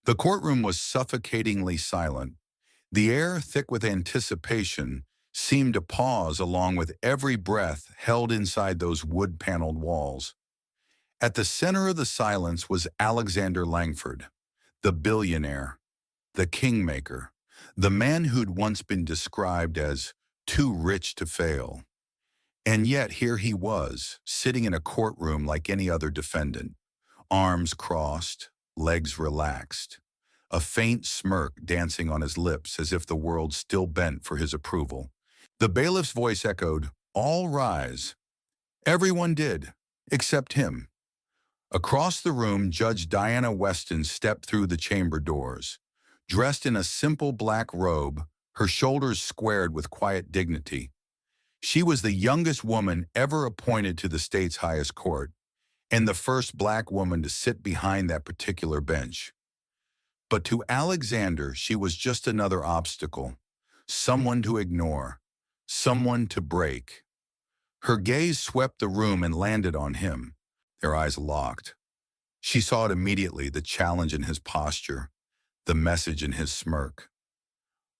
The courtroom was suffocatingly silent. The air, thick with anticipation, seemed to pause along with every breath held inside those wood-paneled walls. At the center of the silence was Alexander Langford, the billionaire, the kingmaker, the man who'd once been described as too rich to fail. And yet here he was, sitting in a courtroom like any other defendant, arms crossed, legs relaxed, a faint smirk dancing on his lips as if the world still bent for his approval. The bailiff's voice echoed, "All rise." Everyone did, except him. Across the room, Judge Diana Weston stepped through the chamber doors. Dressed in a simple black robe, her shoulders squared with quiet dignity. She was the youngest woman ever appointed to the state's highest court, and the first black woman to sit behind that particular bench. But to Alexander, she was just another obstacle, someone to ignore, someone to break. Her gaze swept the room and landed on him, their eyes locked. She saw it immediately, the challenge in his posture, the message in his smirk.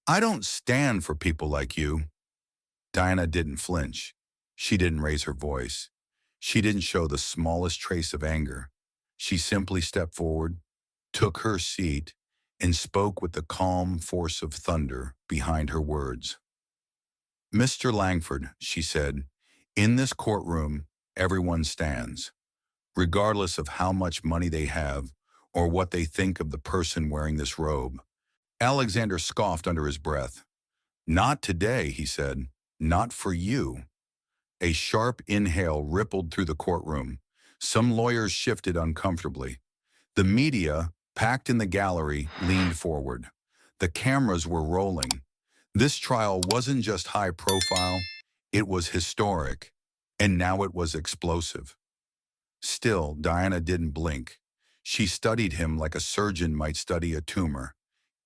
"I don't stand for people like you." Diana didn't flinch. She didn't raise her voice. She didn't show the smallest trace of anger. She simply stepped forward, took her seat, and spoke with the calm force of thunder behind her words. "Mr. Langford," she said, "in this courtroom, everyone stands, regardless of how much money they have or what they think of the person wearing this robe." Alexander scoffed under his breath. "Not today," he said. "Not for you." A sharp inhale rippled through the courtroom. Some lawyers shifted uncomfortably. The media, packed in the gallery, leaned forward. The cameras were rolling. This trial wasn't just high profile, it was historic, and now it was explosive. Still, Diana didn't blink. She studied him like a surgeon might study a tumor,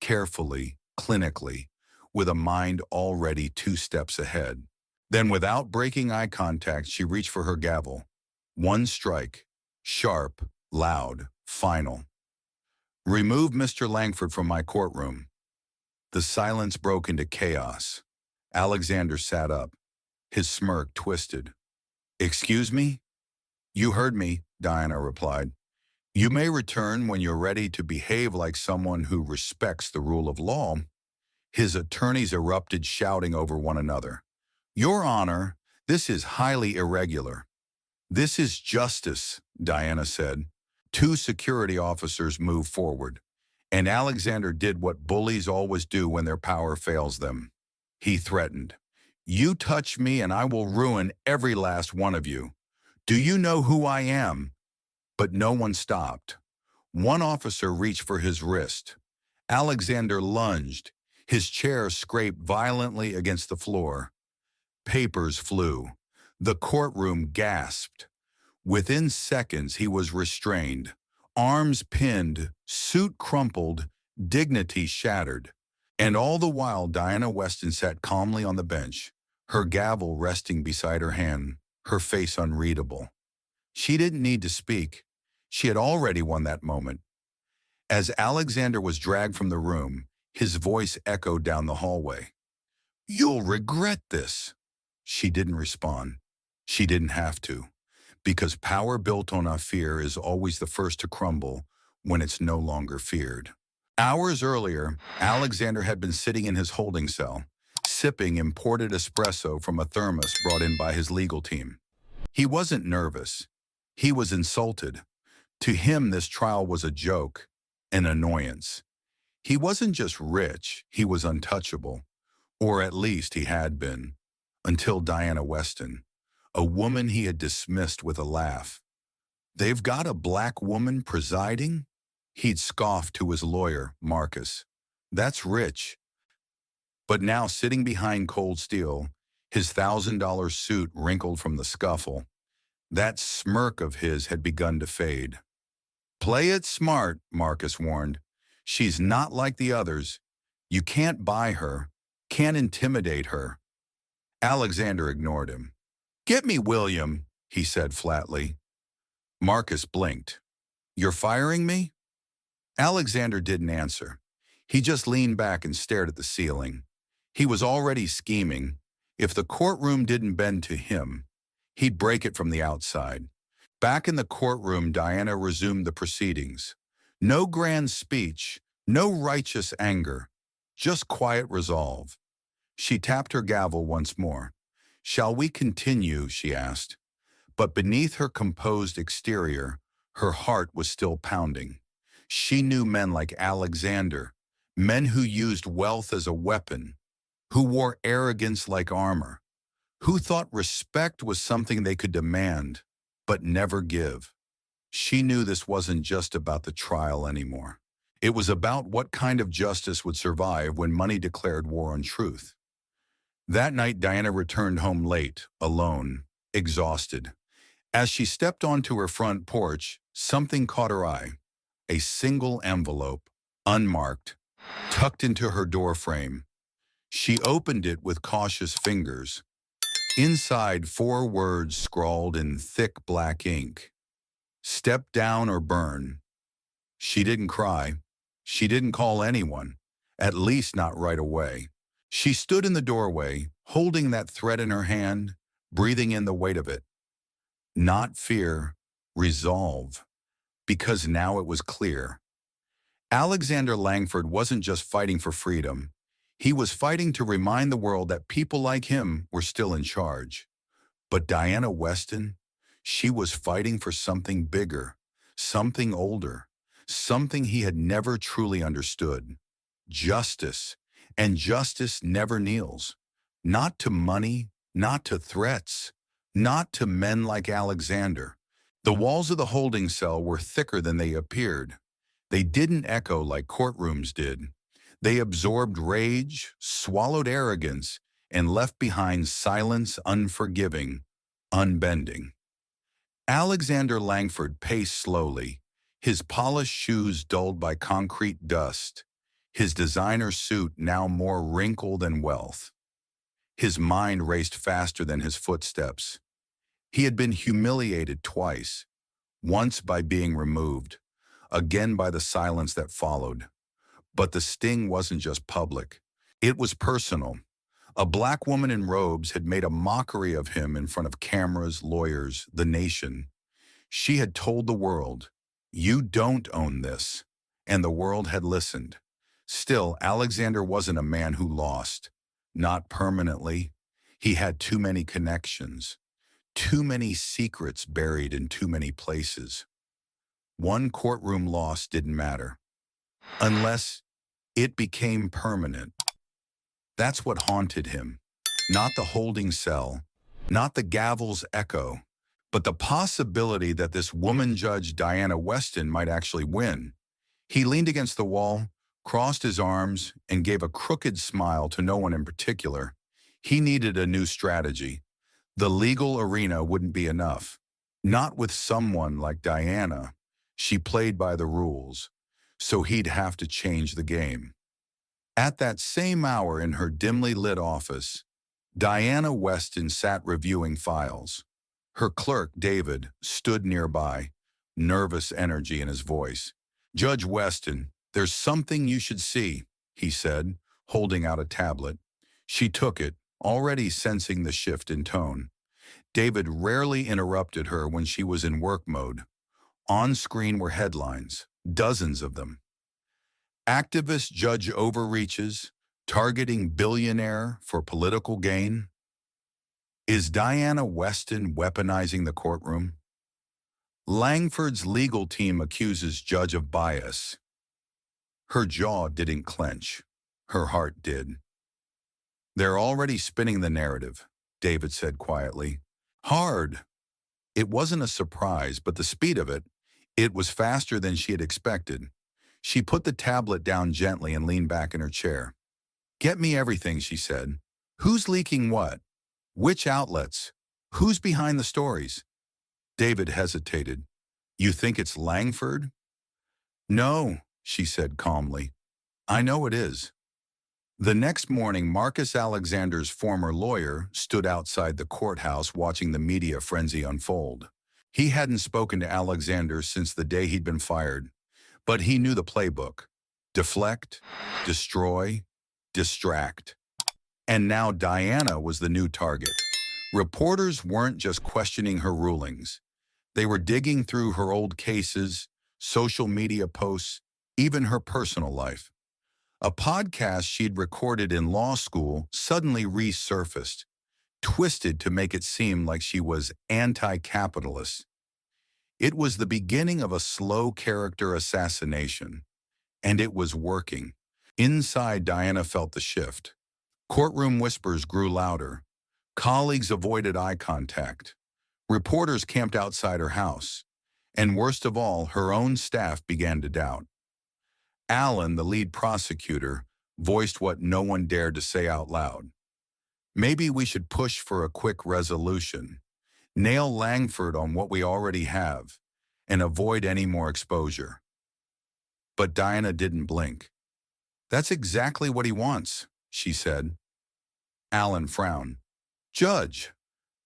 carefully, clinically, with a mind already 2 steps ahead. Then, without breaking eye contact, she reached for her gavel. One strike, sharp, loud, final. "Remove Mr. Langford from my courtroom." The silence broke into chaos. Alexander sat up, his smirk twisted. "Excuse me?" "You heard me," Diana replied. "You may return when you're ready to behave like someone who respects the rule of law." His attorneys erupted, shouting over one another. "Your Honor, this is highly irregular." "This is justice," Diana said. 2 security officers moved forward, and Alexander did what bullies always do when their power fails them. He threatened, "You touch me and I will ruin every last one of you. Do you know who I am?" But no one stopped. One officer reached for his wrist. Alexander lunged. His chair scraped violently against the floor. Papers flew. The courtroom gasped. Within seconds, he was restrained, arms pinned, suit crumpled, dignity shattered. And all the while, Diana Weston sat calmly on the bench, her gavel resting beside her hand, her face unreadable. She didn't need to speak. She had already won that moment. As Alexander was dragged from the room, his voice echoed down the hallway. "You'll regret this." She didn't respond. She didn't have to, because power built on a fear is always the first to crumble when it's no longer feared. Hours earlier, Alexander had been sitting in his holding cell, sipping imported espresso from a thermos brought in by his legal team. He wasn't nervous. He was insulted. To him, this trial was a joke, an annoyance. He wasn't just rich, he was untouchable. Or at least he had been. Until Diana Weston, a woman he had dismissed with a laugh. "They've got a black woman presiding?" He'd scoffed to his lawyer, Marcus. "That's rich." But now, sitting behind cold steel, his $1,000 suit wrinkled from the scuffle, that smirk of his had begun to fade. "Play it smart," Marcus warned. "She's not like the others. You can't buy her, can't intimidate her." Alexander ignored him. "Get me William," he said flatly. Marcus blinked. "You're firing me?" Alexander didn't answer. He just leaned back and stared at the ceiling. He was already scheming. If the courtroom didn't bend to him, he'd break it from the outside. Back in the courtroom, Diana resumed the proceedings. No grand speech, no righteous anger, just quiet resolve. She tapped her gavel once more. "Shall we continue?" she asked. But beneath her composed exterior, her heart was still pounding. She knew men like Alexander, men who used wealth as a weapon, who wore arrogance like armor, who thought respect was something they could demand, but never give. She knew this wasn't just about the trial anymore. It was about what kind of justice would survive when money declared war on truth. That night, Diana returned home late, alone, exhausted. As she stepped onto her front porch, something caught her eye. A single envelope, unmarked, tucked into her door frame. She opened it with cautious fingers. Inside, 4 words scrawled in thick black ink. "Step down or burn." She didn't cry. She didn't call anyone, at least not right away. She stood in the doorway, holding that thread in her hand, breathing in the weight of it. Not fear, resolve, because now it was clear. Alexander Langford wasn't just fighting for freedom. He was fighting to remind the world that people like him were still in charge. But Diana Weston, she was fighting for something bigger, something older, something he had never truly understood. Justice. And justice never kneels. Not to money, not to threats, not to men like Alexander. The walls of the holding cell were thicker than they appeared. They didn't echo like courtrooms did. They absorbed rage, swallowed arrogance, and left behind silence unforgiving, unbending. Alexander Langford paced slowly, his polished shoes dulled by concrete dust, his designer suit now more wrinkle than wealth. His mind raced faster than his footsteps. He had been humiliated twice, once by being removed, again by the silence that followed. But the sting wasn't just public. It was personal. A black woman in robes had made a mockery of him in front of cameras, lawyers, the nation. She had told the world, "You don't own this," and the world had listened. Still, Alexander wasn't a man who lost. Not permanently. He had too many connections, too many secrets buried in too many places. One courtroom loss didn't matter, unless it became permanent. That's what haunted him. Not the holding cell, not the gavel's echo, but the possibility that this woman judge Diana Weston might actually win. He leaned against the wall, crossed his arms, and gave a crooked smile to no one in particular. He needed a new strategy. The legal arena wouldn't be enough. Not with someone like Diana. She played by the rules, so he'd have to change the game. At that same hour in her dimly lit office, Diana Weston sat reviewing files. Her clerk, David, stood nearby, nervous energy in his voice. "Judge Weston, there's something you should see," he said, holding out a tablet. She took it, already sensing the shift in tone. David rarely interrupted her when she was in work mode. On screen were headlines, dozens of them. "Activist judge overreaches, targeting billionaire for political gain." Is Diana Weston weaponizing the courtroom? Langford's legal team accuses judge of bias. Her jaw didn't clench. Her heart did. "They're already spinning the narrative," David said quietly. "Hard." It wasn't a surprise, but the speed of it was faster than she had expected. She put the tablet down gently and leaned back in her chair. "Get me everything," she said. "Who's leaking what? Which outlets? Who's behind the stories?" David hesitated. "You think it's Langford?" "No," she said calmly. "I know it is." The next morning, Marcus Alexander's former lawyer stood outside the courthouse watching the media frenzy unfold. He hadn't spoken to Alexander since the day he'd been fired, But he knew the playbook. Deflect, destroy, distract. And now Diana was the new target. Reporters weren't just questioning her rulings. They were digging through her old cases, social media posts, even her personal life. A podcast she'd recorded in law school suddenly resurfaced, twisted to make it seem like she was anti-capitalist. It was the beginning of a slow character assassination, and it was working. Inside, Diana felt the shift. Courtroom whispers grew louder. Colleagues avoided eye contact. Reporters camped outside her house. And worst of all, her own staff began to doubt. Allen, the lead prosecutor, voiced what no one dared to say out loud. Maybe we should push for a quick resolution, nail Langford on what we already have, and avoid any more exposure. But Diana didn't blink. That's exactly what he wants, she said. Allen frowned. Judge,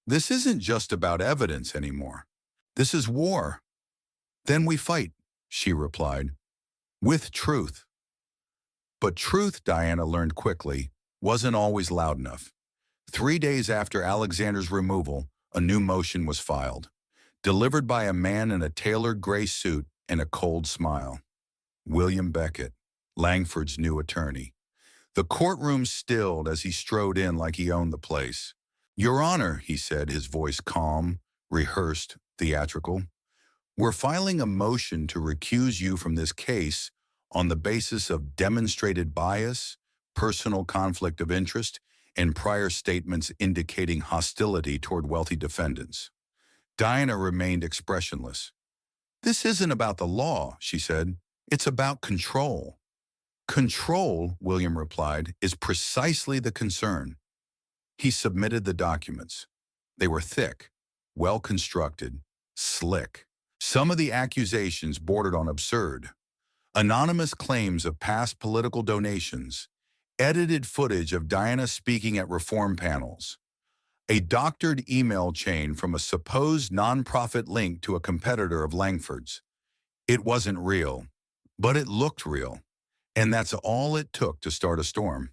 this isn't just about evidence anymore. This is war. Then we fight, she replied, with truth. But truth, Diana learned quickly, wasn't always loud enough. 3 days after Alexander's removal, a new motion was filed, delivered by a man in a tailored gray suit and a cold smile. William Beckett, Langford's new attorney. The courtroom stilled as he strode in like he owned the place. Your Honor, he said, his voice calm, rehearsed, theatrical. We're filing a motion to recuse you from this case on the basis of demonstrated bias, personal conflict of interest, and prior statements indicating hostility toward wealthy defendants. Diana remained expressionless. This isn't about the law, she said. It's about control. Control, William replied, is precisely the concern. He submitted the documents. They were thick, well-constructed, slick. Some of the accusations bordered on absurd. Anonymous claims of past political donations, edited footage of Diana speaking at reform panels, a doctored email chain from a supposed nonprofit link to a competitor of Langford's. It wasn't real, but it looked real, and that's all it took to start a storm.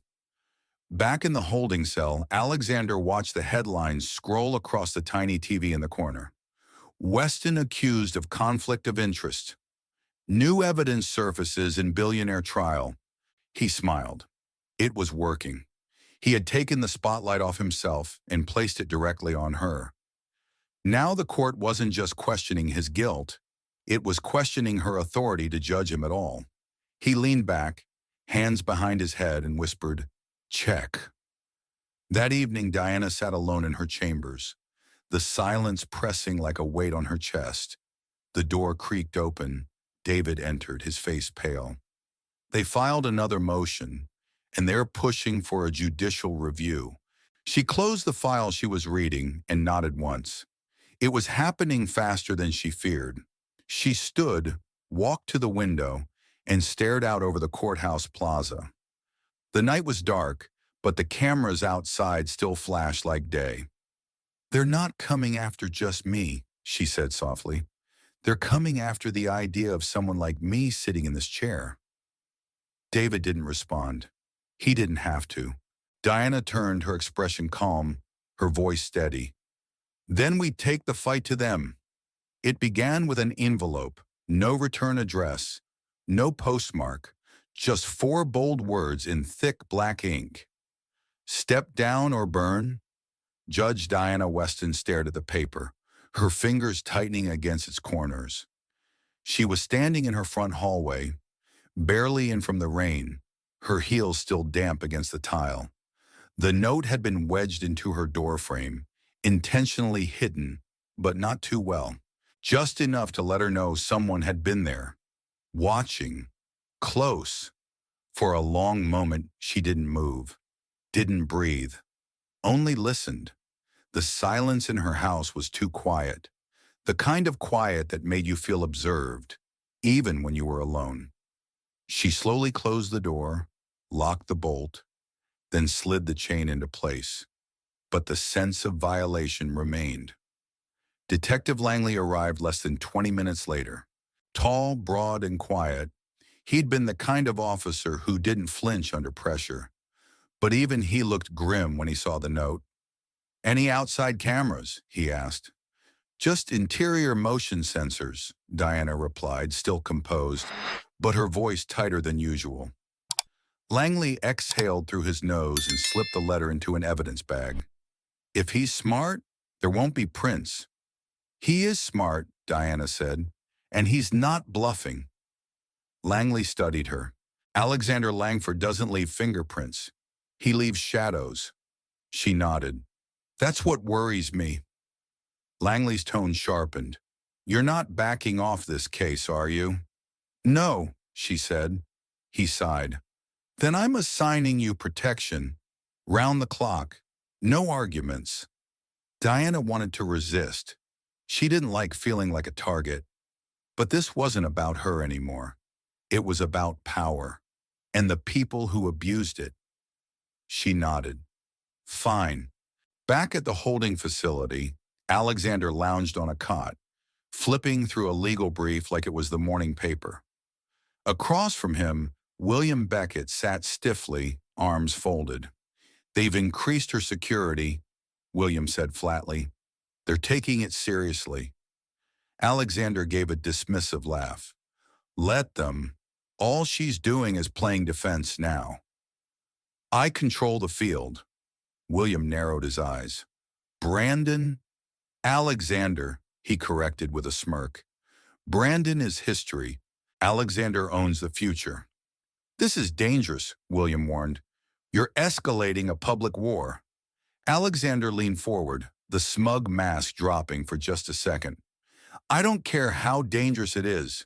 Back in the holding cell, Alexander watched the headlines scroll across the tiny TV in the corner. Weston accused of conflict of interest. New evidence surfaces in Billionaire trial. He smiled. It was working. He had taken the spotlight off himself and placed it directly on her. Now the court wasn't just questioning his guilt. It was questioning her authority to judge him at all. He leaned back, hands behind his head, and whispered, "Check." That evening, Diana sat alone in her chambers, the silence pressing like a weight on her chest. The door creaked open. David entered, his face pale. They filed another motion, and they're pushing for a judicial review. She closed the file she was reading and nodded once. It was happening faster than she feared. She stood, walked to the window, and stared out over the courthouse plaza. The night was dark, but the cameras outside still flashed like day. They're not coming after just me, she said softly. They're coming after the idea of someone like me sitting in this chair. David didn't respond. He didn't have to. Diana turned, her expression calm, her voice steady. Then we take the fight to them. It began with an envelope, no return address, no postmark, just 4 bold words in thick black ink. Step down or burn? Judge Diana Weston stared at the paper, her fingers tightening against its corners. She was standing in her front hallway, barely in from the rain, her heels still damp against the tile. The note had been wedged into her doorframe, intentionally hidden, but not too well, just enough to let her know someone had been there, watching, close. For a long moment, she didn't move, didn't breathe, only listened. The silence in her house was too quiet, the kind of quiet that made you feel observed, even when you were alone. She slowly closed the door, locked the bolt, then slid the chain into place. But the sense of violation remained. Detective Langley arrived less than 20 minutes later. Tall, broad, and quiet, he'd been the kind of officer who didn't flinch under pressure. But even he looked grim when he saw the note. "Any outside cameras?" he asked. "Just interior motion sensors," Diana replied, still composed, but her voice tighter than usual. Langley exhaled through his nose and slipped the letter into an evidence bag. "If he's smart, there won't be prints." "He is smart," Diana said, "and he's not bluffing." Langley studied her. "Alexander Langford doesn't leave fingerprints. He leaves shadows." She nodded. "That's what worries me." Langley's tone sharpened. "You're not backing off this case, are you?" "No," she said. He sighed. "Then I'm assigning you protection. Round the clock. No arguments." Diana wanted to resist. She didn't like feeling like a target. But this wasn't about her anymore. It was about power. And the people who abused it. She nodded. "Fine." Back at the holding facility, Alexander lounged on a cot, flipping through a legal brief like it was the morning paper. Across from him, William Beckett sat stiffly, arms folded. "They've increased her security," William said flatly. "They're taking it seriously." Alexander gave a dismissive laugh. "Let them. All she's doing is playing defense now." "I control the field." William narrowed his eyes. "Brandon?" "Alexander," he corrected with a smirk. "Brandon is history. Alexander owns the future." "This is dangerous," William warned. "You're escalating a public war." Alexander leaned forward, the smug mask dropping for just a second. "I don't care how dangerous it is.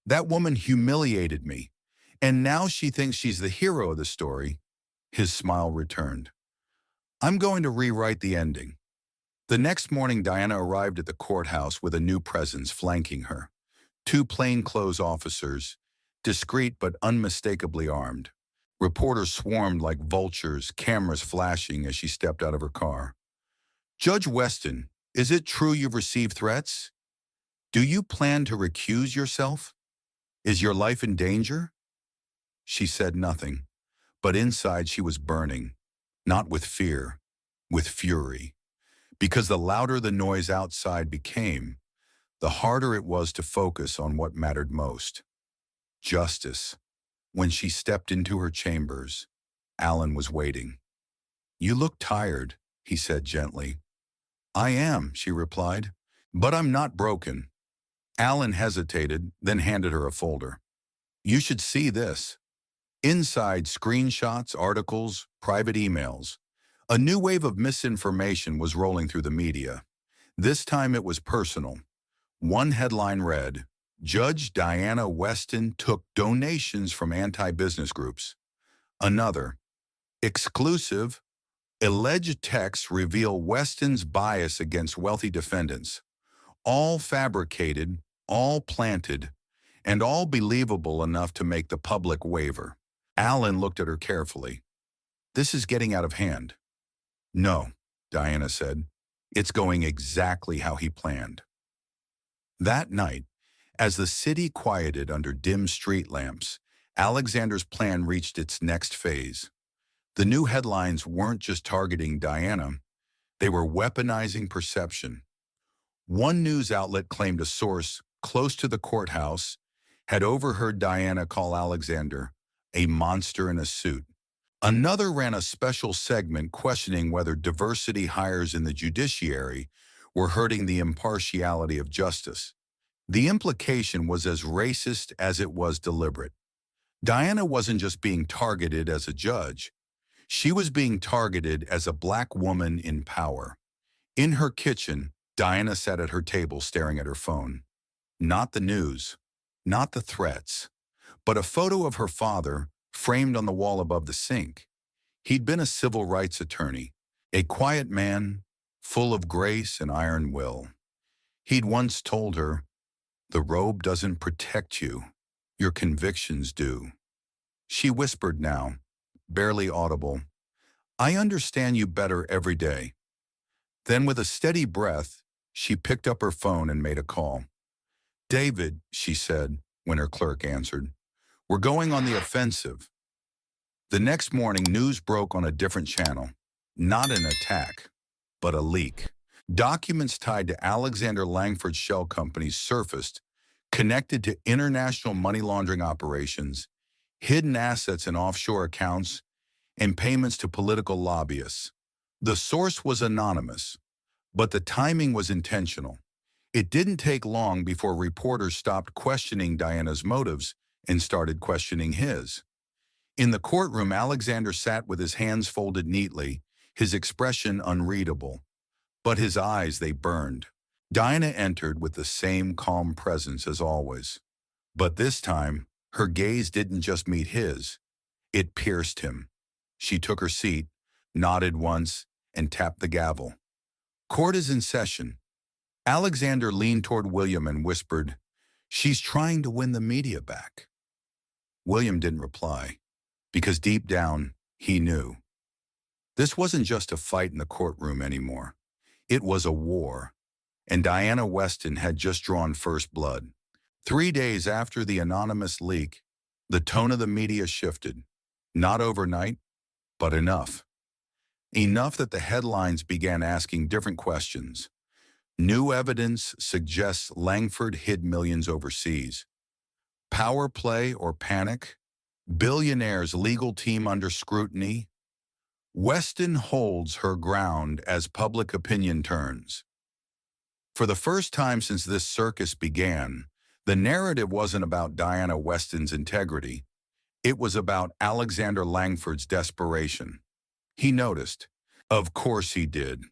That woman humiliated me, and now she thinks she's the hero of the story." His smile returned. "I'm going to rewrite the ending." The next morning, Diana arrived at the courthouse with a new presence flanking her. Two plainclothes officers, discreet but unmistakably armed. Reporters swarmed like vultures, cameras flashing as she stepped out of her car. "Judge Weston, is it true you've received threats? Do you plan to recuse yourself? Is your life in danger?" She said nothing, but inside she was burning, not with fear, with fury. Because the louder the noise outside became, the harder it was to focus on what mattered most. Justice. When she stepped into her chambers, Alan was waiting. "You look tired," he said gently. "I am," she replied, "but I'm not broken." Alan hesitated, then handed her a folder. "You should see this." Inside, screenshots, articles, private emails. A new wave of misinformation was rolling through the media. This time it was personal. One headline read, "Judge Diana Weston took donations from anti-business groups." Another, "Exclusive, alleged texts reveal Weston's bias against wealthy defendants. All fabricated, all planted, and all believable enough to make the public waver." Alan looked at her carefully. "This is getting out of hand." "No," Diana said. "It's going exactly how he planned." That night, as the city quieted under dim street lamps, Alexander's plan reached its next phase. The new headlines weren't just targeting Diana, they were weaponizing perception. One news outlet claimed a source close to the courthouse had overheard Diana call Alexander a monster in a suit. Another ran a special segment questioning whether diversity hires in the judiciary were hurting the impartiality of justice. The implication was as racist as it was deliberate. Diana wasn't just being targeted as a judge. She was being targeted as a black woman in power. In her kitchen, Diana sat at her table staring at her phone. Not the news, not the threats, but a photo of her father framed on the wall above the sink. He'd been a civil rights attorney, a quiet man, full of grace and iron will. He'd once told her, "The robe doesn't protect you, your convictions do." She whispered now, barely audible, "I understand you better every day." Then with a steady breath, she picked up her phone and made a call. "David," she said when her clerk answered, "we're going on the offensive." The next morning, news broke on a different channel. Not an attack, but a leak. Documents tied to Alexander Langford's shell companies surfaced, connected to international money laundering operations, hidden assets in offshore accounts, and payments to political lobbyists. The source was anonymous, but the timing was intentional. It didn't take long before reporters stopped questioning Diana's motives and started questioning his. In the courtroom, Alexander sat with his hands folded neatly, his expression unreadable. But his eyes, they burned. Diana entered with the same calm presence as always. But this time, her gaze didn't just meet his. It pierced him. She took her seat, nodded once, and tapped the gavel. "Court is in session." Alexander leaned toward William and whispered, "She's trying to win the media back." William didn't reply, because deep down, he knew. This wasn't just a fight in the courtroom anymore. It was a war, and Diana Weston had just drawn first blood. 3 days after the anonymous leak, the tone of the media shifted. Not overnight, but enough. Enough that the headlines began asking different questions. New evidence suggests Langford hid millions overseas. Power play or panic? Billionaire's legal team under scrutiny? Weston holds her ground as public opinion turns. For the first time since this circus began, the narrative wasn't about Diana Weston's integrity. It was about Alexander Langford's desperation. He noticed. Of course he did.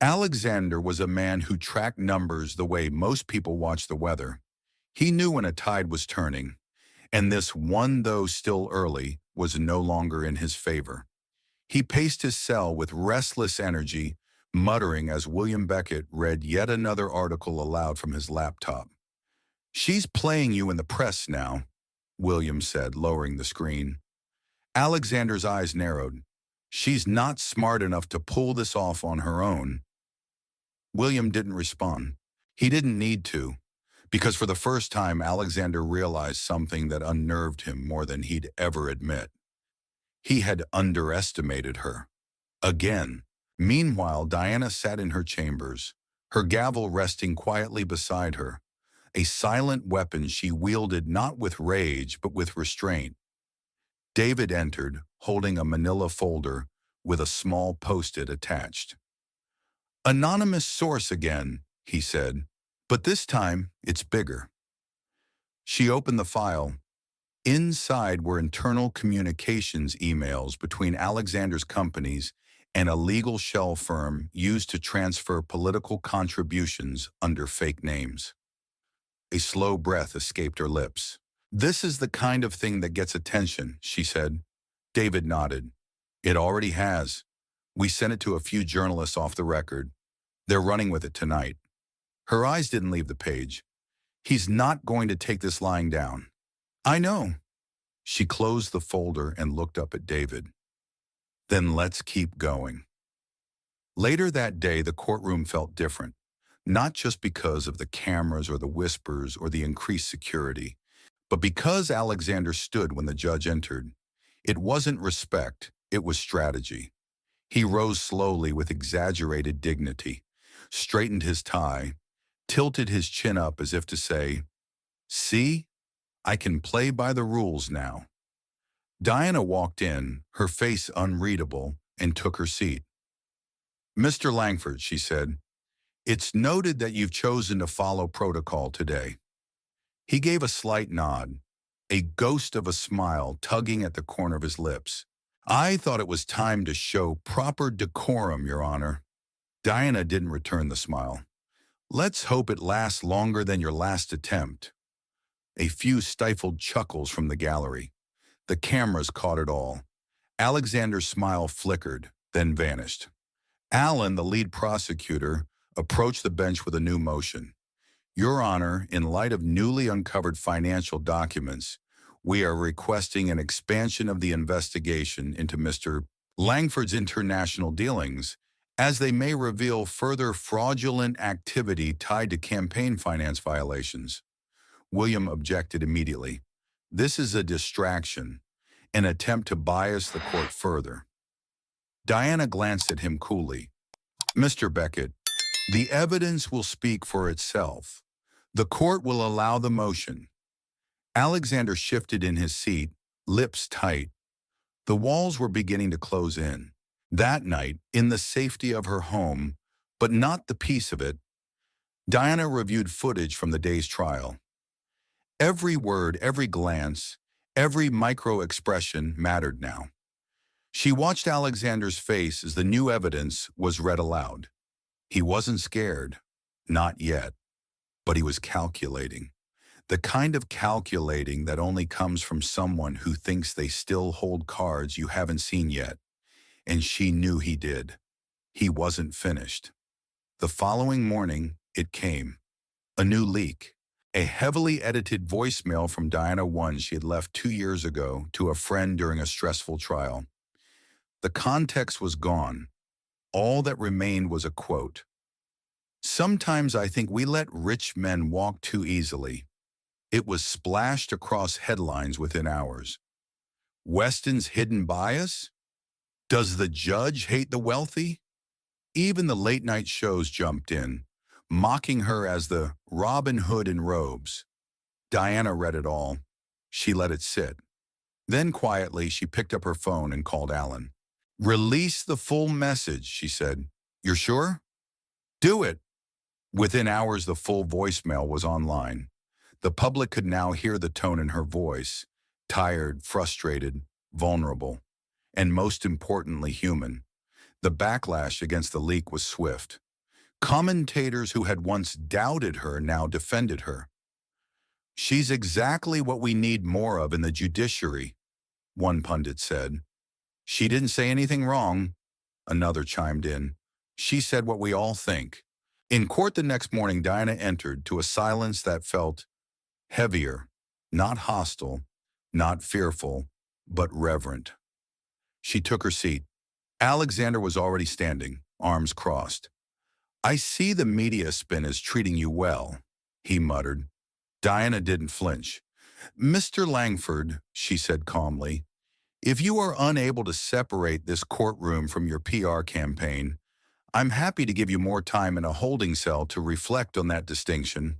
Alexander was a man who tracked numbers the way most people watch the weather. He knew when a tide was turning, and this one, though still early, was no longer in his favor. He paced his cell with restless energy, muttering as William Beckett read yet another article aloud from his laptop. "She's playing you in the press now," William said, lowering the screen. Alexander's eyes narrowed. "She's not smart enough to pull this off on her own." William didn't respond. He didn't need to, because for the first time, Alexander realized something that unnerved him more than he'd ever admit. He had underestimated her. Again. Meanwhile, Diana sat in her chambers, her gavel resting quietly beside her, a silent weapon she wielded not with rage but with restraint. David entered, holding a manila folder with a small post-it attached. "Anonymous source again," he said, "but this time it's bigger." She opened the file. Inside were internal communications emails between Alexander's companies and a legal shell firm used to transfer political contributions under fake names. A slow breath escaped her lips. "This is the kind of thing that gets attention," she said. David nodded. "It already has. We sent it to a few journalists off the record. They're running with it tonight." Her eyes didn't leave the page. "He's not going to take this lying down." "I know." She closed the folder and looked up at David. "Then let's keep going." Later that day, the courtroom felt different, not just because of the cameras or the whispers or the increased security, but because Alexander stood when the judge entered. It wasn't respect, it was strategy. He rose slowly with exaggerated dignity, straightened his tie, tilted his chin up as if to say, "See? I can play by the rules now." Diana walked in, her face unreadable, and took her seat. "Mr. Langford," she said, "it's noted that you've chosen to follow protocol today." He gave a slight nod, a ghost of a smile tugging at the corner of his lips. "I thought it was time to show proper decorum, Your Honor." Diana didn't return the smile. "Let's hope it lasts longer than your last attempt." A few stifled chuckles from the gallery. The cameras caught it all. Alexander's smile flickered, then vanished. Allen, the lead prosecutor, approached the bench with a new motion. "Your Honor, in light of newly uncovered financial documents, we are requesting an expansion of the investigation into Mr. Langford's international dealings, as they may reveal further fraudulent activity tied to campaign finance violations." William objected immediately. This is a distraction, an attempt to bias the court further. Diana glanced at him coolly. Mr. Beckett, the evidence will speak for itself. The court will allow the motion. Alexander shifted in his seat, lips tight. The walls were beginning to close in. That night, in the safety of her home, but not the peace of it, Diana reviewed footage from the day's trial. Every word, every glance, every micro-expression mattered now. She watched Alexander's face as the new evidence was read aloud. He wasn't scared, not yet, but he was calculating. The kind of calculating that only comes from someone who thinks they still hold cards you haven't seen yet. And she knew he did. He wasn't finished. The following morning, it came. A new leak. A heavily edited voicemail from Diana one she had left 2 years ago to a friend during a stressful trial. The context was gone. All that remained was a quote. "Sometimes I think we let rich men walk too easily." It was splashed across headlines within hours. Weston's hidden bias? Does the judge hate the wealthy? Even the late-night shows jumped in, mocking her as the Robin Hood in robes. Diana read it all. She let it sit. Then quietly, she picked up her phone and called Alan. "Release the full message," she said. "You're sure?" "Do it." Within hours, the full voicemail was online. The public could now hear the tone in her voice, tired, frustrated, vulnerable, and most importantly, human. The backlash against the leak was swift. Commentators who had once doubted her now defended her. "She's exactly what we need more of in the judiciary," one pundit said. "She didn't say anything wrong," another chimed in. "She said what we all think." In court the next morning, Diana entered to a silence that felt heavier, not hostile, not fearful, but reverent. She took her seat. Alexander was already standing, arms crossed. "I see the media spin is treating you well," he muttered. Diana didn't flinch. "Mr. Langford," she said calmly, "if you are unable to separate this courtroom from your PR campaign, I'm happy to give you more time in a holding cell to reflect on that distinction."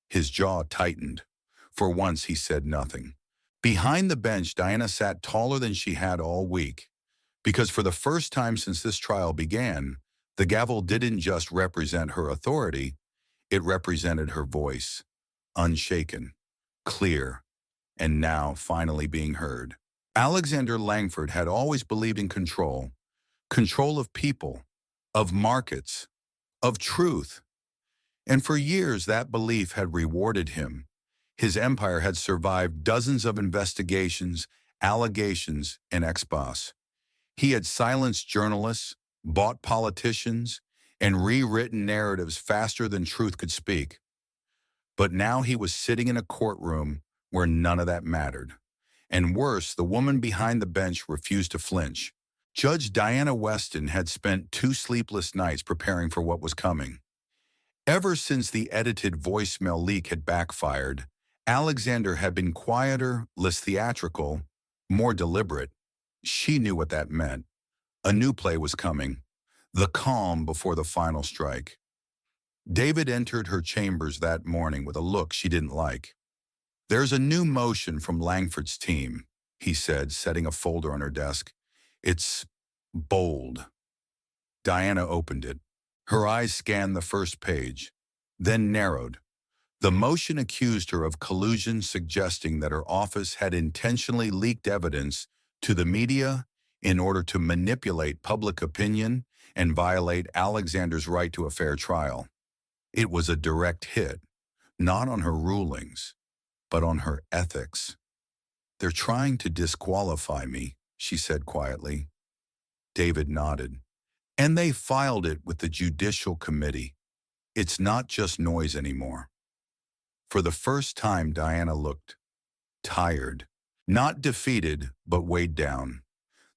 His jaw tightened. For once, he said nothing. Behind the bench, Diana sat taller than she had all week, because for the first time since this trial began, the gavel didn't just represent her authority, it represented her voice, unshaken, clear, and now finally being heard. Alexander Langford had always believed in control, control of people, of markets, of truth. And for years, that belief had rewarded him. His empire had survived dozens of investigations, allegations, and expos. He had silenced journalists, bought politicians, and rewritten narratives faster than truth could speak. But now he was sitting in a courtroom where none of that mattered. And worse, the woman behind the bench refused to flinch. Judge Diana Weston had spent 2 sleepless nights preparing for what was coming. Ever since the edited voicemail leak had backfired, Alexander had been quieter, less theatrical, more deliberate. She knew what that meant. A new play was coming, the calm before the final strike. David entered her chambers that morning with a look she didn't like. "There's a new motion from Langford's team," he said, setting a folder on her desk. "It's bold." Diana opened it. Her eyes scanned the first page, then narrowed. The motion accused her of collusion, suggesting that her office had intentionally leaked evidence to the media in order to manipulate public opinion and violate Alexander's right to a fair trial. It was a direct hit, not on her rulings, but on her ethics. "They're trying to disqualify me," she said quietly. David nodded. "And they filed it with the Judicial Committee. It's not just noise anymore." For the first time, Diana looked tired, not defeated, but weighed down.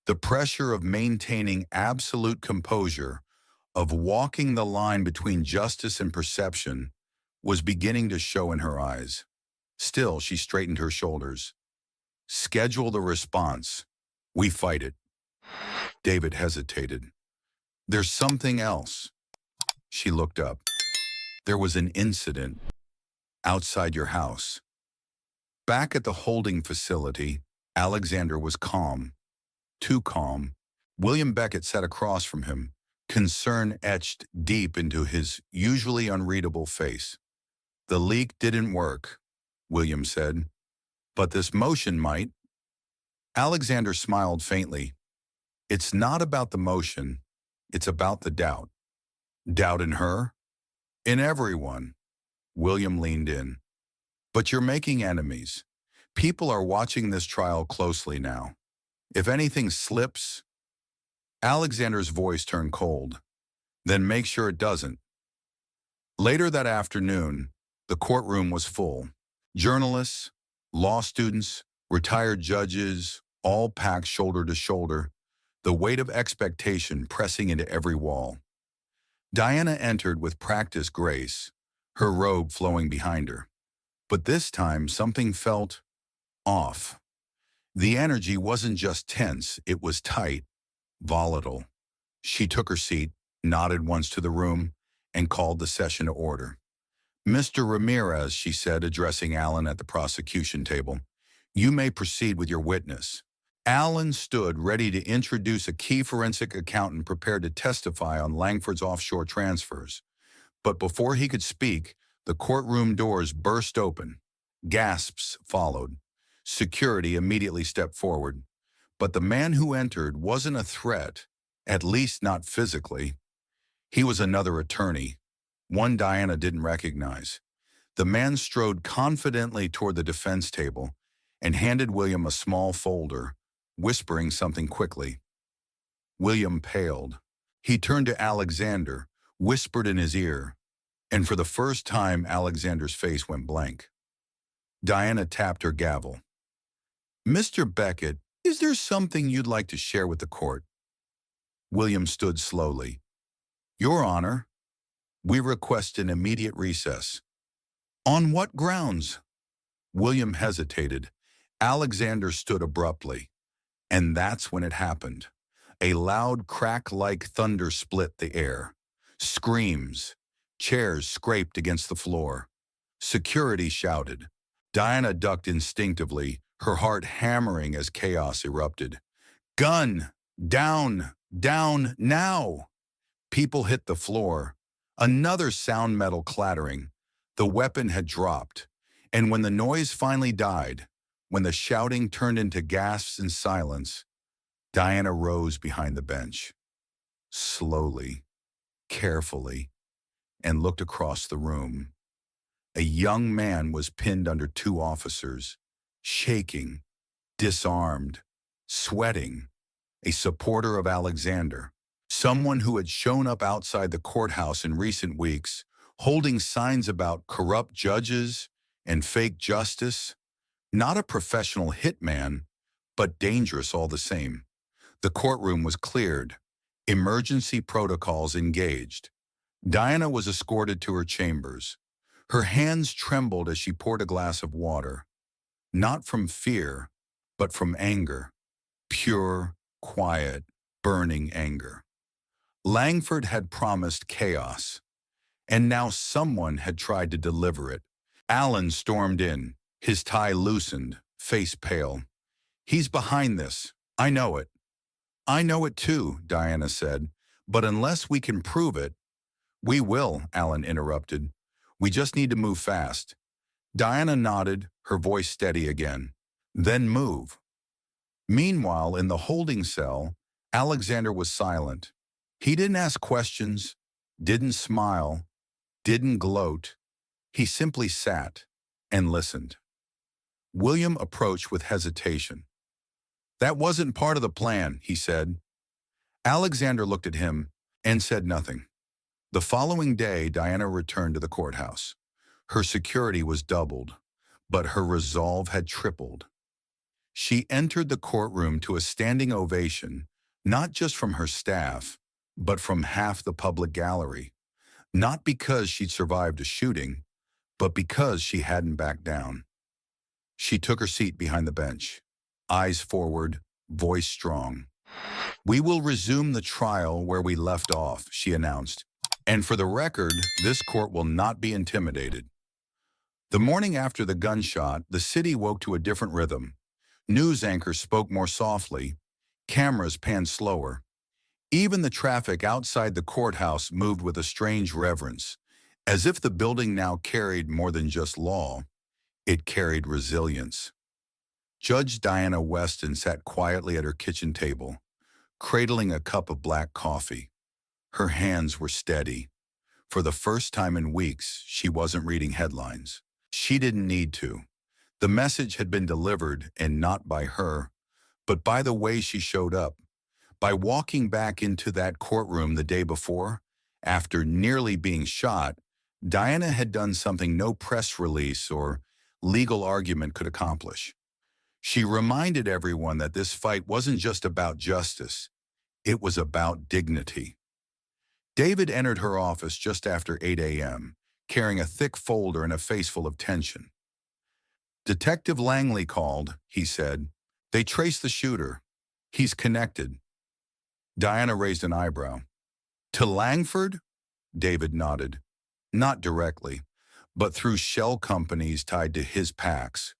The pressure of maintaining absolute composure, of walking the line between justice and perception, was beginning to show in her eyes. Still, she straightened her shoulders. Schedule the response. We fight it. David hesitated. There's something else. She looked up. There was an incident outside your house. Back at the holding facility, Alexander was calm. Too calm. William Beckett sat across from him, concern etched deep into his usually unreadable face. The leak didn't work, William said, but this motion might. Alexander smiled faintly. It's not about the motion, it's about the doubt. Doubt in her? In everyone. William leaned in. But you're making enemies. People are watching this trial closely now. If anything slips, Alexander's voice turned cold. Then make sure it doesn't. Later that afternoon, the courtroom was full. Journalists, law students, retired judges, all packed shoulder to shoulder, the weight of expectation pressing into every wall. Diana entered with practiced grace, her robe flowing behind her. But this time, something felt off. The energy wasn't just tense, it was tight, volatile. She took her seat, nodded once to the room, and called the session to order. Mr. Ramirez, she said, addressing Alan at the prosecution table, you may proceed with your witness. Alan stood ready to introduce a key forensic accountant prepared to testify on Langford's offshore transfers. But before he could speak, the courtroom doors burst open. Gasps followed. Security immediately stepped forward. But the man who entered wasn't a threat, at least not physically. He was another attorney, one Diana didn't recognize. The man strode confidently toward the defense table and handed William a small folder, whispering something quickly. William paled. He turned to Alexander, whispered in his ear, and for the first time Alexander's face went blank. Diana tapped her gavel. Mr. Beckett, is there something you'd like to share with the court? William stood slowly. Your Honor, we request an immediate recess. On what grounds? William hesitated. Alexander stood abruptly. And that's when it happened. A loud crack like thunder split the air. Screams. Chairs scraped against the floor. Security shouted. Diana ducked instinctively, her heart hammering as chaos erupted. Gun! Down! Down! Now! People hit the floor. Another sound metal clattering. The weapon had dropped. And when the noise finally died, when the shouting turned into gasps and silence, Diana rose behind the bench. Slowly, carefully, and looked across the room. A young man was pinned under two officers, shaking, disarmed, sweating, a supporter of Alexander. Someone who had shown up outside the courthouse in recent weeks, holding signs about corrupt judges and fake justice. Not a professional hitman, but dangerous all the same. The courtroom was cleared. Emergency protocols engaged. Diana was escorted to her chambers. Her hands trembled as she poured a glass of water. Not from fear, but from anger. Pure, quiet, burning anger. Langford had promised chaos, and now someone had tried to deliver it. Alan stormed in, his tie loosened, face pale. He's behind this. I know it. I know it too, Diana said, but unless we can prove it, we will, Alan interrupted. We just need to move fast. Diana nodded, her voice steady again. Then move. Meanwhile, in the holding cell, Alexander was silent. He didn't ask questions, didn't smile, didn't gloat. He simply sat and listened. William approached with hesitation. That wasn't part of the plan, he said. Alexander looked at him and said nothing. The following day, Diana returned to the courthouse. Her security was doubled, but her resolve had tripled. She entered the courtroom to a standing ovation, not just from her staff, but from half the public gallery. Not because she'd survived a shooting, but because she hadn't backed down. She took her seat behind the bench, eyes forward, voice strong. "We will resume the trial where we left off," she announced. "And for the record, this court will not be intimidated." The morning after the gunshot, the city woke to a different rhythm. News anchors spoke more softly. Cameras panned slower. Even the traffic outside the courthouse moved with a strange reverence, as if the building now carried more than just law. It carried resilience. Judge Diana Weston sat quietly at her kitchen table, cradling a cup of black coffee. Her hands were steady. For the first time in weeks, she wasn't reading headlines. She didn't need to. The message had been delivered, and not by her, but by the way she showed up. By walking back into that courtroom the day before, after nearly being shot, Diana had done something no press release or legal argument could accomplish. She reminded everyone that this fight wasn't just about justice, it was about dignity. David entered her office just after 8 a.m., carrying a thick folder and a face full of tension. "Detective Langley called," he said. "They traced the shooter. He's connected." Diana raised an eyebrow. "To Langford?" David nodded. "Not directly, but through shell companies tied to his PACs.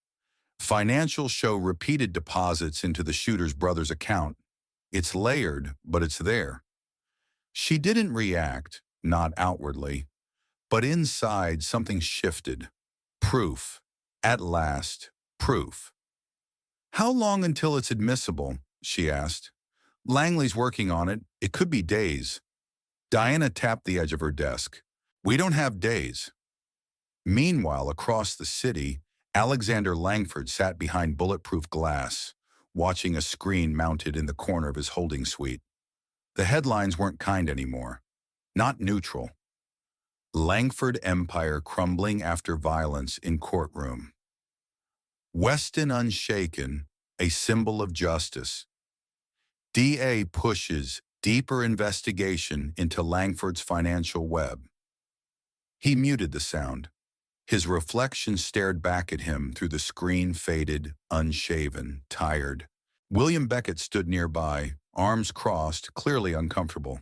Financials show repeated deposits into the shooter's brother's account. It's layered, but it's there." She didn't react, not outwardly, but inside something shifted. Proof. At last, proof. "How long until it's admissible?" she asked. "Langley's working on it. It could be days." Diana tapped the edge of her desk. "We don't have days." Meanwhile, across the city, Alexander Langford sat behind bulletproof glass, watching a screen mounted in the corner of his holding suite. The headlines weren't kind anymore. Not neutral. "Langford Empire crumbling after violence in courtroom. Weston unshaken, a symbol of justice. DA pushes deeper investigation into Langford's financial web." He muted the sound. His reflection stared back at him through the screen, faded, unshaven, tired. William Beckett stood nearby, arms crossed, clearly uncomfortable.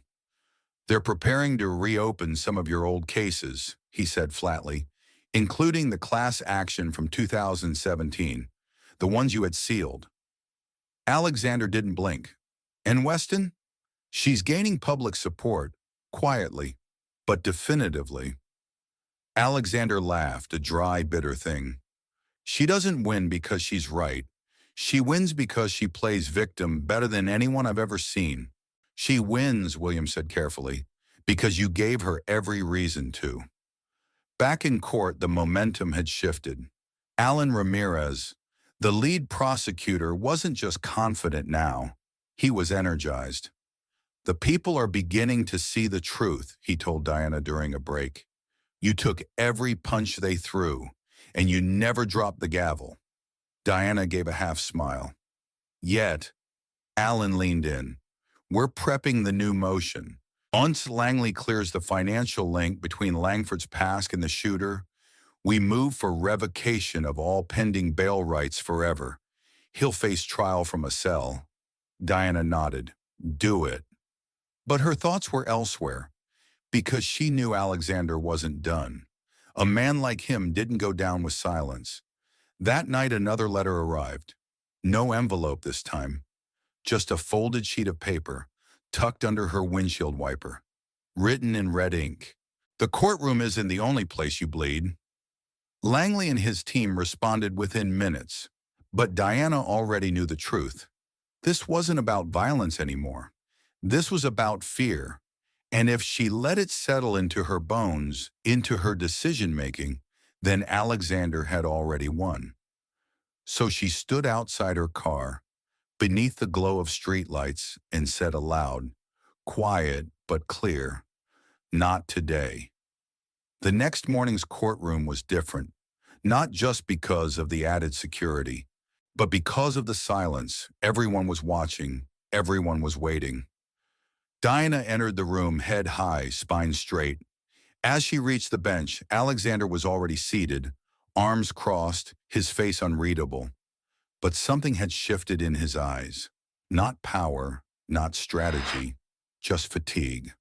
"They're preparing to reopen some of your old cases," he said flatly, "including the class action from 2017, the ones you had sealed." Alexander didn't blink. "And Weston? She's gaining public support, quietly, but definitively." Alexander laughed, a dry, bitter thing. "She doesn't win because she's right. She wins because she plays victim better than anyone I've ever seen." "She wins," William said carefully, "because you gave her every reason to." Back in court, the momentum had shifted. Alan Ramirez, the lead prosecutor, wasn't just confident now. He was energized. "The people are beginning to see the truth," he told Diana during a break. "You took every punch they threw, and you never dropped the gavel." Diana gave a half smile. "Yet," Alan leaned in, "we're prepping the new motion. Once Langley clears the financial link between Langford's past and the shooter, we move for revocation of all pending bail rights forever. He'll face trial from a cell." Diana nodded. "Do it." But her thoughts were elsewhere, because she knew Alexander wasn't done. A man like him didn't go down with silence. That night another letter arrived. No envelope this time, just a folded sheet of paper, tucked under her windshield wiper. Written in red ink. "The courtroom isn't the only place you bleed." Langley and his team responded within minutes, but Diana already knew the truth. This wasn't about violence anymore. This was about fear. And if she let it settle into her bones, into her decision-making, then Alexander had already won. So she stood outside her car, beneath the glow of streetlights, and said aloud, quiet but clear, "Not today." The next morning's courtroom was different, not just because of the added security, but because of the silence. Everyone was watching, everyone was waiting. Diana entered the room head high, spine straight. As she reached the bench, Alexander was already seated, arms crossed, his face unreadable. But something had shifted in his eyes. Not power, not strategy, just fatigue.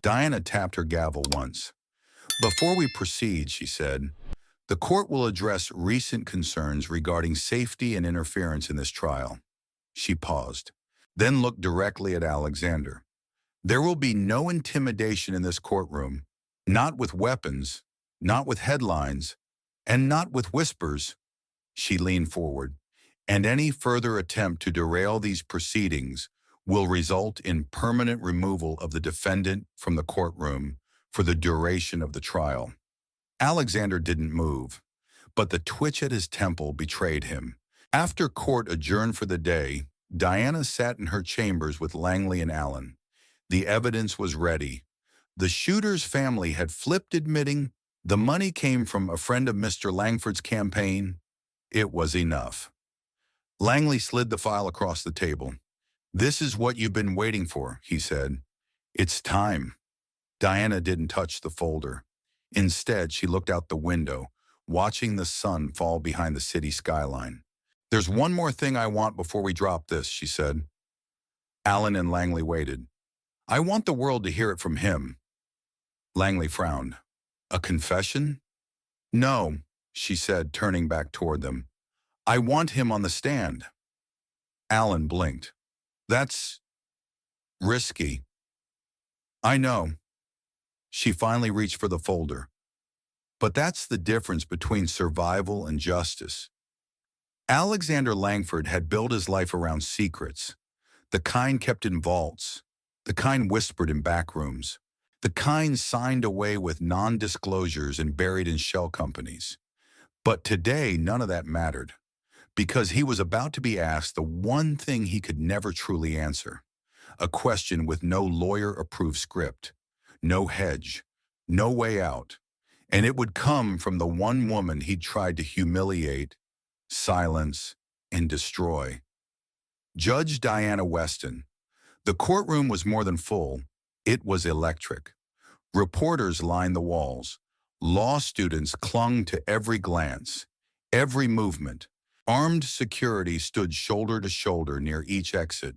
Diana tapped her gavel once. "Before we proceed," she said, "the court will address recent concerns regarding safety and interference in this trial." She paused, then looked directly at Alexander. "There will be no intimidation in this courtroom, not with weapons, not with headlines, and not with whispers." She leaned forward. "And any further attempt to derail these proceedings will result in permanent removal of the defendant from the courtroom for the duration of the trial." Alexander didn't move, but the twitch at his temple betrayed him. After court adjourned for the day, Diana sat in her chambers with Langley and Allen. The evidence was ready. The shooter's family had flipped, admitting the money came from a friend of Mr. Langford's campaign. It was enough. Langley slid the file across the table. "This is what you've been waiting for," he said. "It's time." Diana didn't touch the folder. Instead, she looked out the window, watching the sun fall behind the city skyline. "There's one more thing I want before we drop this," she said. Allen and Langley waited. "I want the world to hear it from him." Langley frowned. "A confession?" "No," she said, turning back toward them. "I want him on the stand." Allen blinked. "That's risky." "I know." She finally reached for the folder. "But that's the difference between survival and justice." Alexander Langford had built his life around secrets, the kind kept in vaults, the kind whispered in back rooms, the kind signed away with non-disclosures and buried in shell companies. But today, none of that mattered, because he was about to be asked the one thing he could never truly answer, a question with no lawyer-approved script, no hedge, no way out, and it would come from the one woman he'd tried to humiliate, silence, and destroy. Judge Diana Weston. The courtroom was more than full. It was electric. Reporters lined the walls. Law students clung to every glance, every movement. Armed security stood shoulder to shoulder near each exit,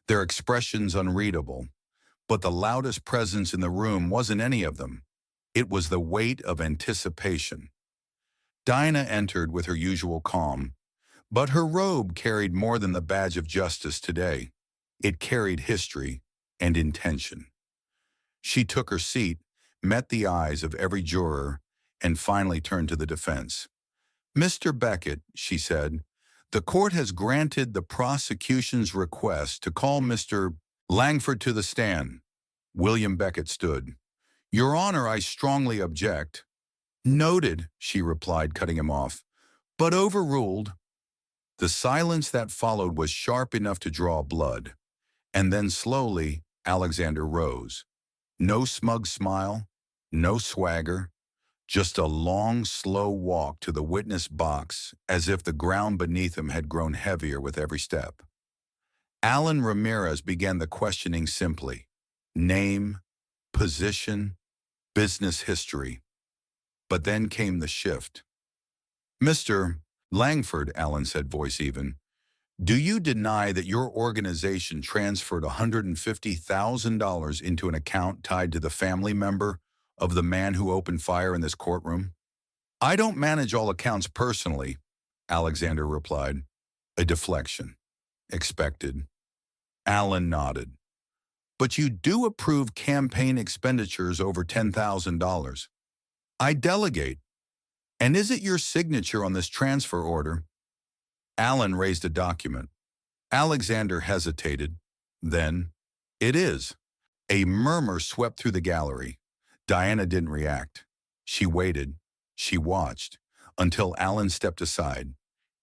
their expressions unreadable. But the loudest presence in the room wasn't any of them. It was the weight of anticipation. Diana entered with her usual calm, but her robe carried more than the badge of justice today. It carried history and intention. She took her seat, met the eyes of every juror, and finally turned to the defense. "Mr. Beckett," she said, "the court has granted the prosecution's request to call Mr. Langford to the stand." William Beckett stood. "Your Honor, I strongly object." "Noted," she replied, cutting him off, "but overruled." The silence that followed was sharp enough to draw blood. And then slowly, Alexander rose. No smug smile, no swagger, just a long, slow walk to the witness box, as if the ground beneath him had grown heavier with every step. Alan Ramirez began the questioning simply. Name, position, business history. But then came the shift. "Mr. Langford," Alan said, voice even, "do you deny that your organization transferred $150,000 into an account tied to the family member of the man who opened fire in this courtroom?" "I don't manage all accounts personally," Alexander replied. A deflection. Expected. Alan nodded. "But you do approve campaign expenditures over $10,000. "I delegate." "And is it your signature on this transfer order?" Alan raised a document. Alexander hesitated. Then, "It is." A murmur swept through the gallery. Diana didn't react. She waited. She watched until Alan stepped aside.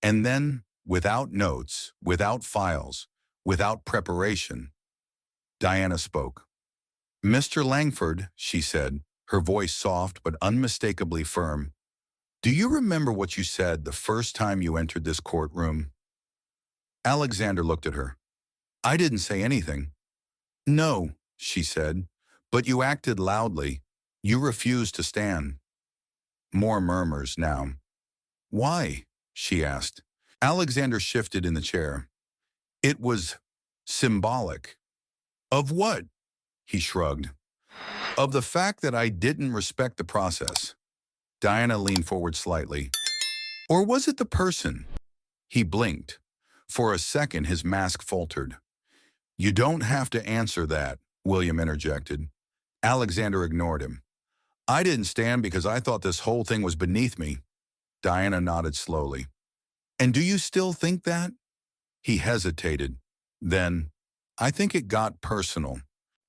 And then, without notes, without files, without preparation, Diana spoke. "Mr. Langford," she said, her voice soft but unmistakably firm, "do you remember what you said the first time you entered this courtroom?" Alexander looked at her. "I didn't say anything." "No," she said, "but you acted loudly. You refused to stand." More murmurs now. Why? She asked. Alexander shifted in the chair. It was symbolic. Of what? He shrugged. Of the fact that I didn't respect the process. Diana leaned forward slightly. Or was it the person? He blinked. For a second, his mask faltered. You don't have to answer that, William interjected. Alexander ignored him. I didn't stand because I thought this whole thing was beneath me. Diana nodded slowly. And do you still think that? He hesitated. Then, I think it got personal.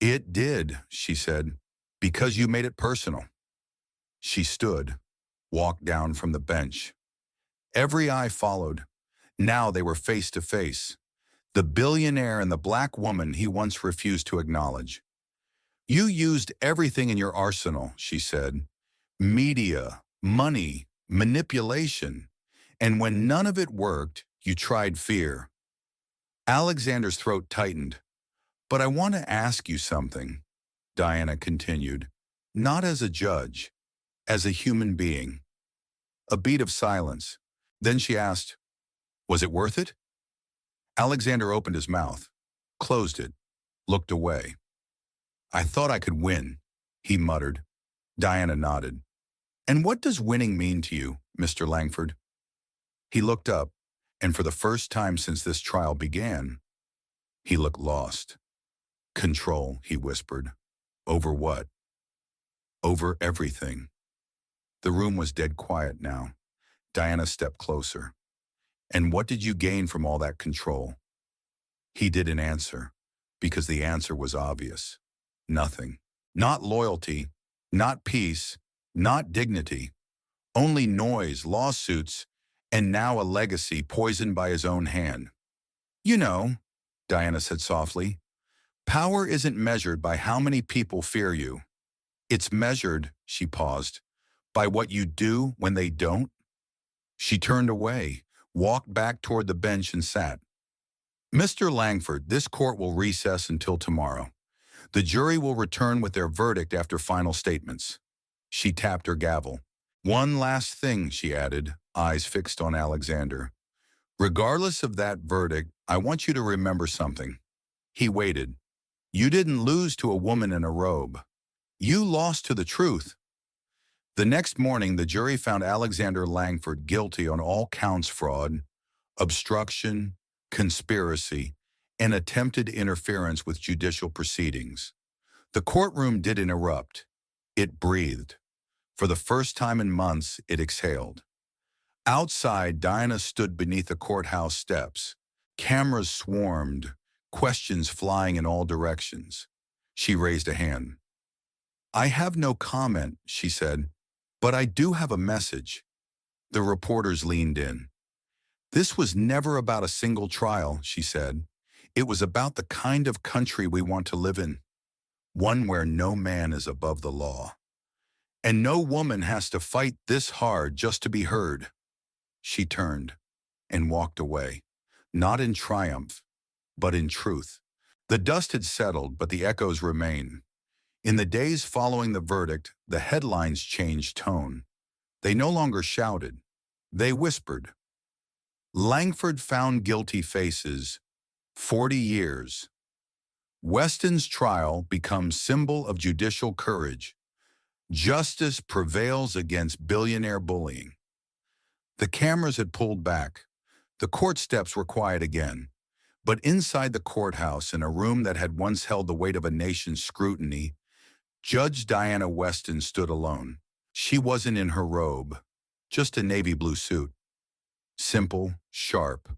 It did, she said, because you made it personal. She stood, walked down from the bench. Every eye followed. Now they were face to face. The billionaire and the black woman he once refused to acknowledge. You used everything in your arsenal, she said. Media, money, manipulation. And when none of it worked, you tried fear. Alexander's throat tightened. But I want to ask you something, Diana continued. Not as a judge, as a human being. A beat of silence. Then she asked, was it worth it? Alexander opened his mouth, closed it, looked away. I thought I could win, he muttered. Diana nodded. And what does winning mean to you, Mr. Langford? He looked up, and for the first time since this trial began, he looked lost. Control, he whispered. Over what? Over everything. The room was dead quiet now. Diana stepped closer. And what did you gain from all that control? He didn't answer, because the answer was obvious. Nothing. Not loyalty, not peace, not dignity. Only noise, lawsuits, and now a legacy poisoned by his own hand. You know, Diana said softly, power isn't measured by how many people fear you. It's measured, she paused, by what you do when they don't. She turned away, walked back toward the bench and sat. Mr. Langford, this court will recess until tomorrow. The jury will return with their verdict after final statements. She tapped her gavel. One last thing, she added, eyes fixed on Alexander. Regardless of that verdict, I want you to remember something. He waited. You didn't lose to a woman in a robe. You lost to the truth. The next morning, the jury found Alexander Langford guilty on all counts: fraud, obstruction, conspiracy, and attempted interference with judicial proceedings. The courtroom didn't erupt. It breathed. For the first time in months, it exhaled. Outside, Diana stood beneath the courthouse steps. Cameras swarmed, questions flying in all directions. She raised a hand. I have no comment, she said, but I do have a message. The reporters leaned in. This was never about a single trial, she said. It was about the kind of country we want to live in. One where no man is above the law. And no woman has to fight this hard just to be heard. She turned and walked away, not in triumph, but in truth. The dust had settled, but the echoes remained. In the days following the verdict, the headlines changed tone. They no longer shouted. They whispered. Langford found guilty faces, 40 years. Weston's trial becomes symbol of judicial courage. Justice prevails against billionaire bullying. The cameras had pulled back. The court steps were quiet again. But inside the courthouse, in a room that had once held the weight of a nation's scrutiny, Judge Diana Weston stood alone. She wasn't in her robe, just a navy blue suit. Simple, sharp.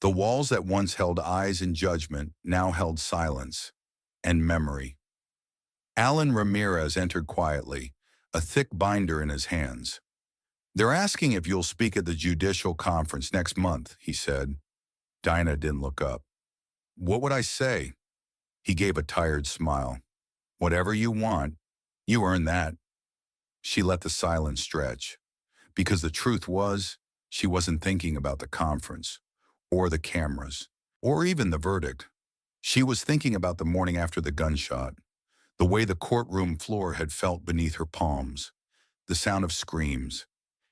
The walls that once held eyes and judgment now held silence and memory. Alan Ramirez entered quietly, a thick binder in his hands. They're asking if you'll speak at the judicial conference next month, he said. Diana didn't look up. What would I say? He gave a tired smile. Whatever you want, you earn that. She let the silence stretch, because the truth was, she wasn't thinking about the conference, or the cameras, or even the verdict. She was thinking about the morning after the gunshot, the way the courtroom floor had felt beneath her palms, the sound of screams,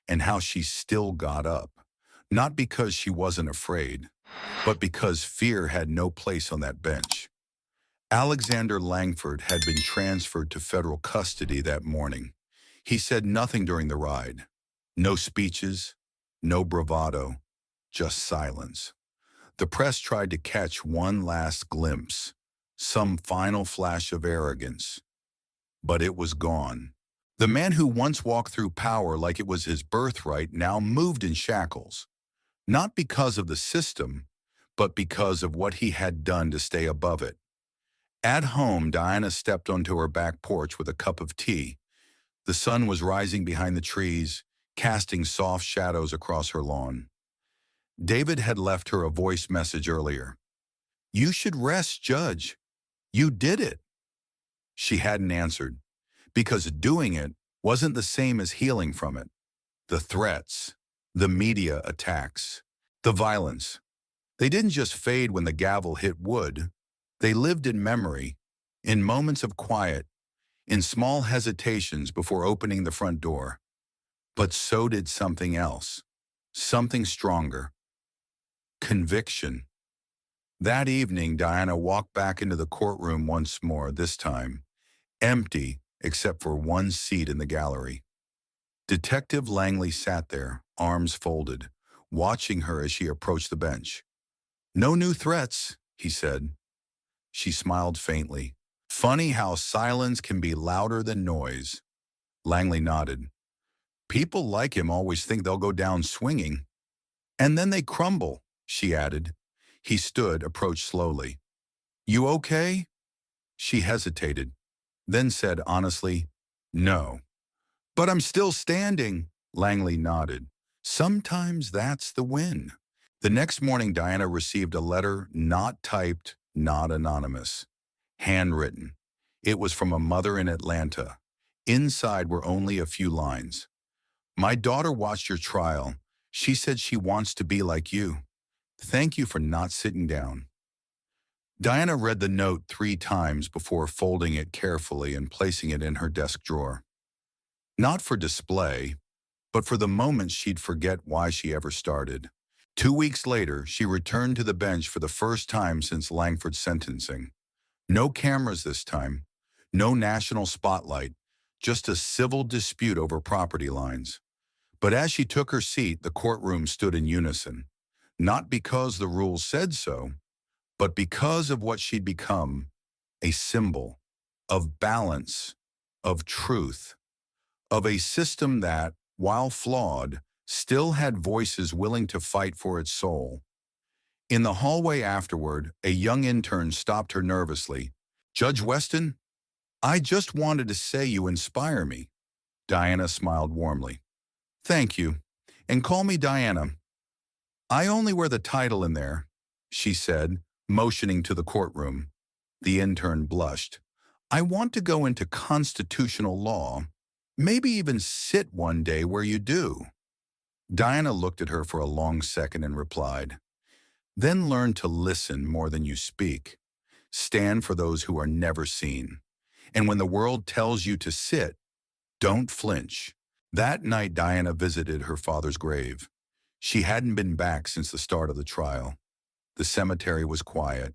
and how she still got up, not because she wasn't afraid, but because fear had no place on that bench. Alexander Langford had been transferred to federal custody that morning. He said nothing during the ride. No speeches, no bravado, just silence. The press tried to catch one last glimpse, some final flash of arrogance, but it was gone. The man who once walked through power like it was his birthright now moved in shackles, not because of the system, but because of what he had done to stay above it. At home, Diana stepped onto her back porch with a cup of tea. The sun was rising behind the trees, casting soft shadows across her lawn. David had left her a voice message earlier. "You should rest, Judge. You did it." She hadn't answered, because doing it wasn't the same as healing from it. The threats, the media attacks, the violence, they didn't just fade when the gavel hit wood. They lived in memory, in moments of quiet, in small hesitations before opening the front door. But so did something else, something stronger: conviction. That evening, Diana walked back into the courtroom once more, this time empty except for one seat in the gallery. Detective Langley sat there, arms folded, watching her as she approached the bench. "No new threats," he said. She smiled faintly. "Funny how silence can be louder than noise." Langley nodded. "People like him always think they'll go down swinging. And then they crumble," she added. He stood, approached slowly. "You okay?" She hesitated, then said honestly, "No." "But I'm still standing." Langley nodded. "Sometimes that's the win." The next morning, Diana received a letter, not typed, not anonymous, handwritten. It was from a mother in Atlanta. Inside were only a few lines. "My daughter watched your trial. She said she wants to be like you. Thank you for not sitting down." Diana read the note 3 times before folding it carefully and placing it in her desk drawer. Not for display, but for the moments she'd forget why she ever started. 2 weeks later, she returned to the bench for the first time since Langford's sentencing. No cameras this time, no national spotlight, just a civil dispute over property lines. But as she took her seat, the courtroom stood in unison. Not because the rules said so, but because of what she'd become: a symbol of balance, of truth, of a system that, while flawed, still had voices willing to fight for its soul. In the hallway afterward, a young intern stopped her nervously. "Judge Weston, I just wanted to say you inspire me." Diana smiled warmly. "Thank you. And call me Diana. I only wear the title in there," she said, motioning to the courtroom. The intern blushed. "I want to go into constitutional law. Maybe even sit one day where you do." Diana looked at her for a long second and replied, "Then learn to listen more than you speak. Stand for those who are never seen. And when the world tells you to sit, don't flinch." That night, Diana visited her father's grave. She hadn't been back since the start of the trial. The cemetery was quiet,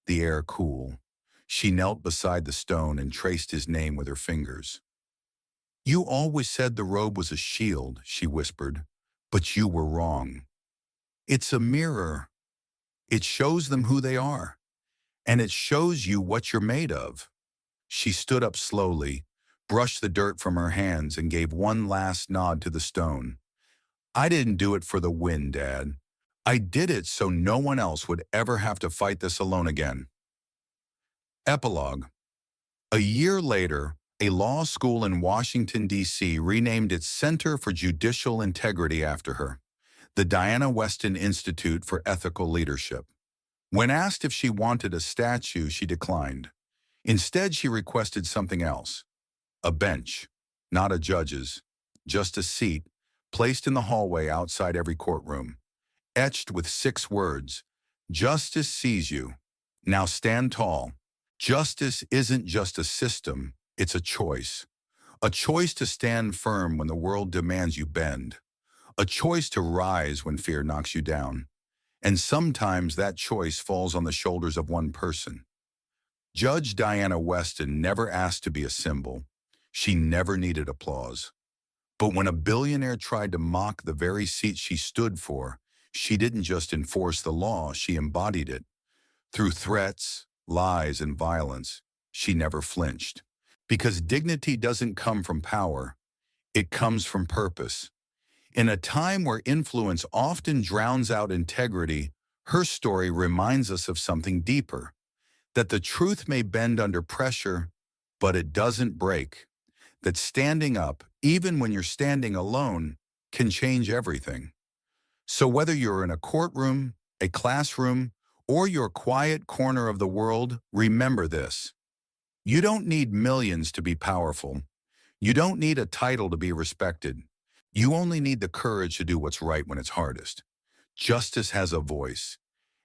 the air cool. She knelt beside the stone and traced his name with her fingers. "You always said the robe was a shield," she whispered, "but you were wrong. It's a mirror. It shows them who they are, and it shows you what you're made of." She stood up slowly, brushed the dirt from her hands, and gave one last nod to the stone. "I didn't do it for the win, Dad. I did it so no one else would ever have to fight this alone again." Epilogue. A year later, a law school in Washington, D.C. renamed its Center for Judicial Integrity after her, the Diana Weston Institute for Ethical Leadership. When asked if she wanted a statue, she declined. Instead, she requested something else: a bench, not a judge's, just a seat, placed in the hallway outside every courtroom, etched with 6 words: "Justice sees you. Now stand tall." Justice isn't just a system, it's a choice. A choice to stand firm when the world demands you bend. a choice to rise when fear knocks you down. And sometimes that choice falls on the shoulders of one person. Judge Diana Weston never asked to be a symbol. She never needed applause. But when a billionaire tried to mock the very seat she stood for, she didn't just enforce the law, she embodied it. Through threats, lies, and violence, she never flinched. Because dignity doesn't come from power, it comes from purpose. In a time where influence often drowns out integrity, her story reminds us of something deeper, that the truth may bend under pressure, but it doesn't break. That standing up, even when you're standing alone, can change everything. So whether you're in a courtroom, a classroom, or your quiet corner of the world, remember this. You don't need millions to be powerful. You don't need a title to be respected. You only need the courage to do what's right when it's hardest. Justice has a voice,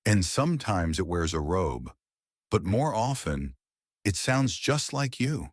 and sometimes it wears a robe, but more often, it sounds just like you.